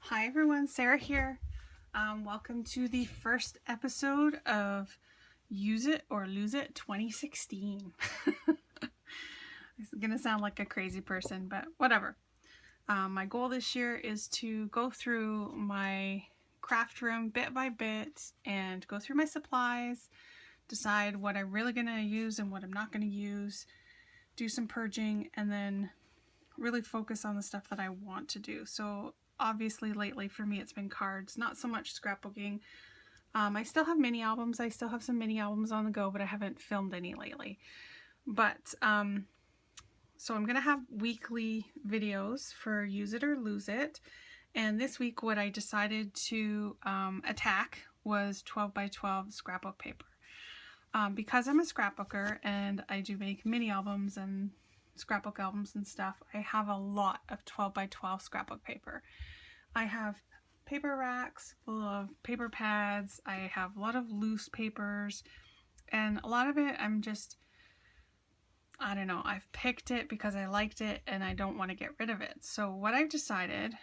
Hi everyone, Sarah here. Welcome to the first episode of Use It or Lose It 2016. It's gonna sound like a crazy person, but whatever. My goal this year is to go through my craft room bit by bit and go through my supplies, decide what I'm really gonna use and what I'm not gonna use, do some purging, and then really focus on the stuff that I want to do. So obviously lately for me it's been cards, not so much scrapbooking. I still have mini albums. I still have some mini albums on the go, but I haven't filmed any lately. But so I'm gonna have weekly videos for Use It or Lose It. And this week what I decided to attack was 12 by 12 scrapbook paper. Because I'm a scrapbooker and I do make mini albums and scrapbook albums and stuff, I have a lot of 12 by 12 scrapbook paper. I have paper racks full of paper pads. I have a lot of loose papers, and a lot of it I don't know, I've picked it because I liked it and I don't want to get rid of it. So what I've decided,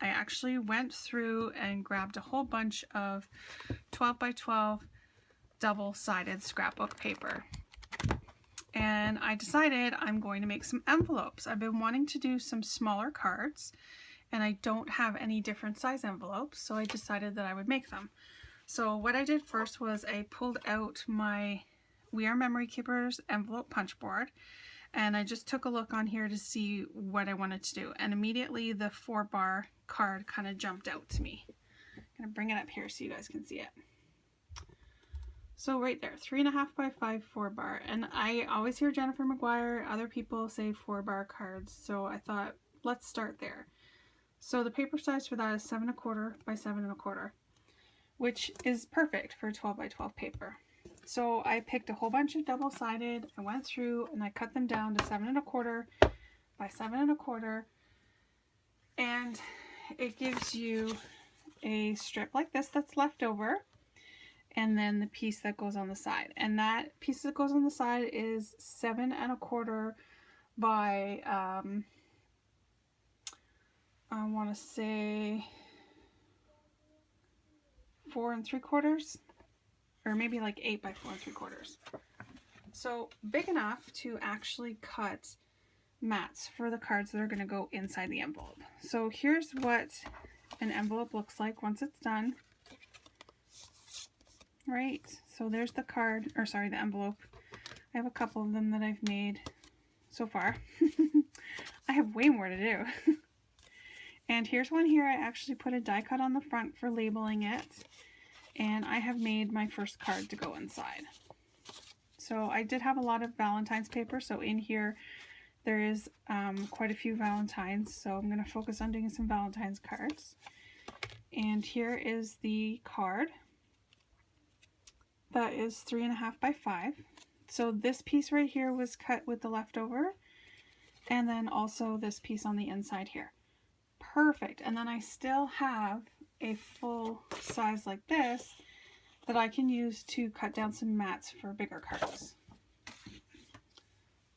I actually went through and grabbed a whole bunch of 12 by 12 double-sided scrapbook paper. And I decided I'm going to make some envelopes. I've been wanting to do some smaller cards and I don't have any different size envelopes, so I decided that I would make them. So what I did first was I pulled out my We Are Memory Keepers envelope punch board, and I just took a look on here to see what I wanted to do, and immediately the 4-bar card kind of jumped out to me. I'm gonna bring it up here so you guys can see it. So right there, 3.5 by 5 4-bar, and I always hear Jennifer McGuire, other people say 4-bar cards, so I thought let's start there. So the paper size for that is 7.25 by 7.25, which is perfect for 12 by 12 paper. So I picked a whole bunch of double-sided, I went through and I cut them down to 7.25 by 7.25, and it gives you a strip like this that's left over, and then the piece that goes on the side. And that piece that goes on the side is 7.25 by, I want to say 4 3/4, or maybe like 8 by 4 3/4. So big enough to actually cut mats for the cards that are going to go inside the envelope. So here's what an envelope looks like once it's done. Right, so there's the card, or sorry, the envelope. I have a couple of them that I've made so far. I have way more to do. And here's one here. I actually put a die cut on the front for labeling it, and I have made my first card to go inside. So I did have a lot of Valentine's paper, so in here there is quite a few Valentines, so I'm going to focus on doing some Valentine's cards. And here is the card. That is 3.5 by 5. So this piece right here was cut with the leftover, and then also this piece on the inside here. Perfect. And then I still have a full size like this that I can use to cut down some mats for bigger cards.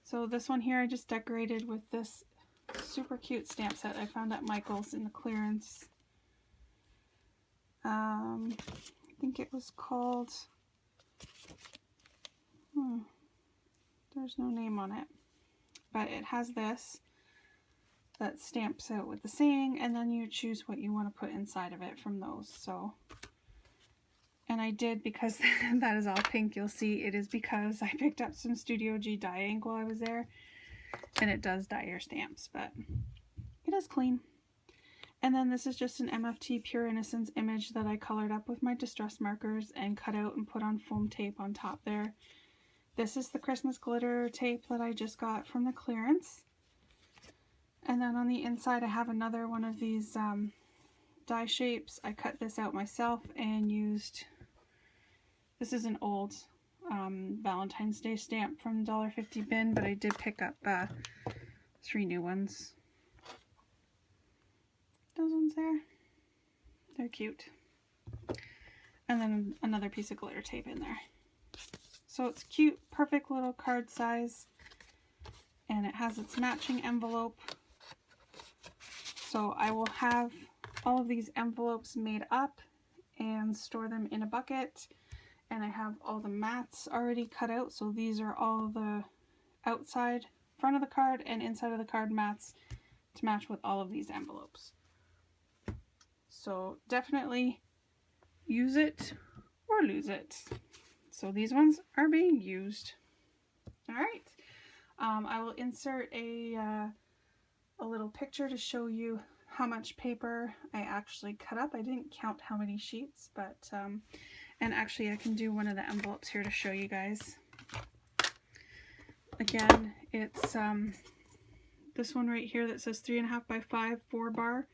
So this one here I just decorated with this super cute stamp set I found at Michael's in the clearance. I think it was called, there's no name on it, but it has this that stamps out with the saying, and then you choose what you want to put inside of it from those. So, and I did, because that is all pink, you'll see it is because I picked up some Studio G dye ink while I was there, and it does dye your stamps, but it is clean. And then this is just an MFT Pure Innocence image that I colored up with my distress markers and cut out and put on foam tape on top there. This is the Christmas glitter tape that I just got from the clearance. And then on the inside I have another one of these die shapes. I cut this out myself and used, this is an old Valentine's Day stamp from the $1.50 bin, but I did pick up 3 new ones. Those ones there, they're cute. And then another piece of glitter tape in there. So it's cute, perfect little card size, and it has its matching envelope. So I will have all of these envelopes made up and store them in a bucket. And I have all the mats already cut out, so these are all the outside, front of the card and inside of the card mats to match with all of these envelopes. So definitely use it or lose it. So these ones are being used. All right. I will insert a little picture to show you how much paper I actually cut up. I didn't count how many sheets, but and actually I can do one of the envelopes here to show you guys. Again, it's this one right here that says 3.5 by 5 4-bar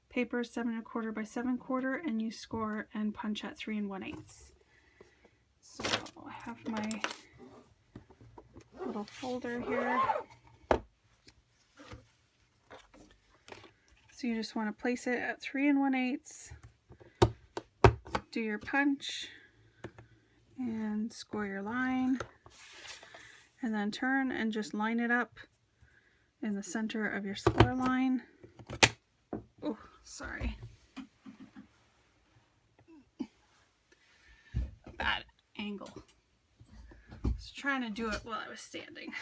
paper, 7 1/4 by 7 1/4, and you score and punch at 3 1/8. So I have my little folder here. So you just want to place it at 3 1/8, do your punch, and score your line, and then turn and just line it up in the center of your score line. Oh, sorry. Bad angle. I was trying to do it while I was standing.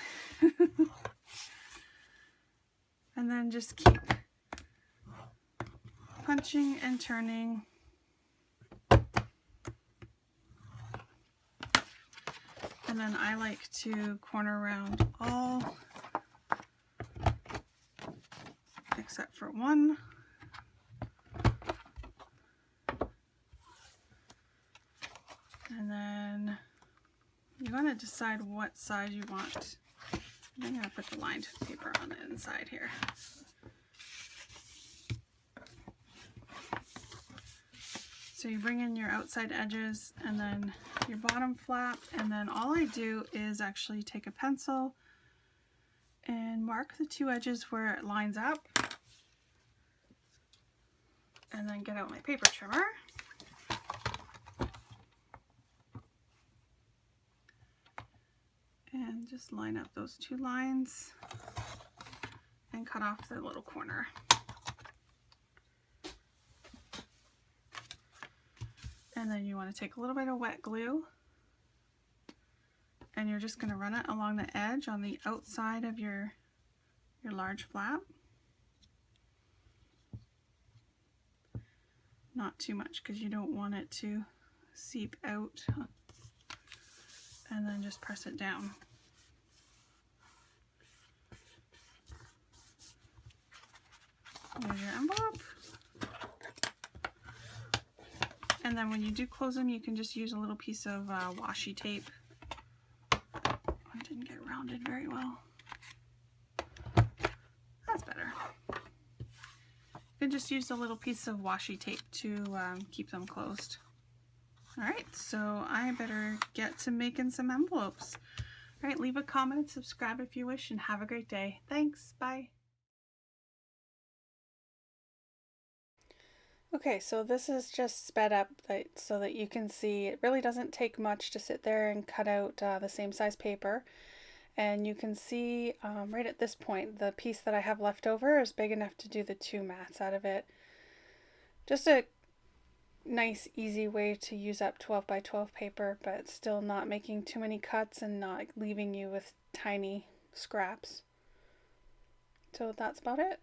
And then just keep punching and turning. And then I like to corner round all except for one. And then you want to decide what size you want. I'm going to put the lined paper on the inside here. So you bring in your outside edges and then your bottom flap, and then all I do is actually take a pencil and mark the two edges where it lines up, and then get out my paper trimmer. And just line up those two lines and cut off the little corner. And then you want to take a little bit of wet glue, and you're just going to run it along the edge on the outside of your large flap. Not too much because you don't want it to seep out. And then just press it down. There's your envelope. And then when you do close them, you can just use a little piece of washi tape. I didn't get rounded very well. That's better. You can just use a little piece of washi tape to keep them closed. Alright, so I better get to making some envelopes. Alright, leave a comment, subscribe if you wish, and have a great day. Thanks, bye. Okay, so this is just sped up so that you can see it really doesn't take much to sit there and cut out the same size paper. And you can see right at this point, the piece that I have left over is big enough to do the two mats out of it. Just a nice easy way to use up 12 by 12 paper, but still not making too many cuts and not leaving you with tiny scraps. So that's about it.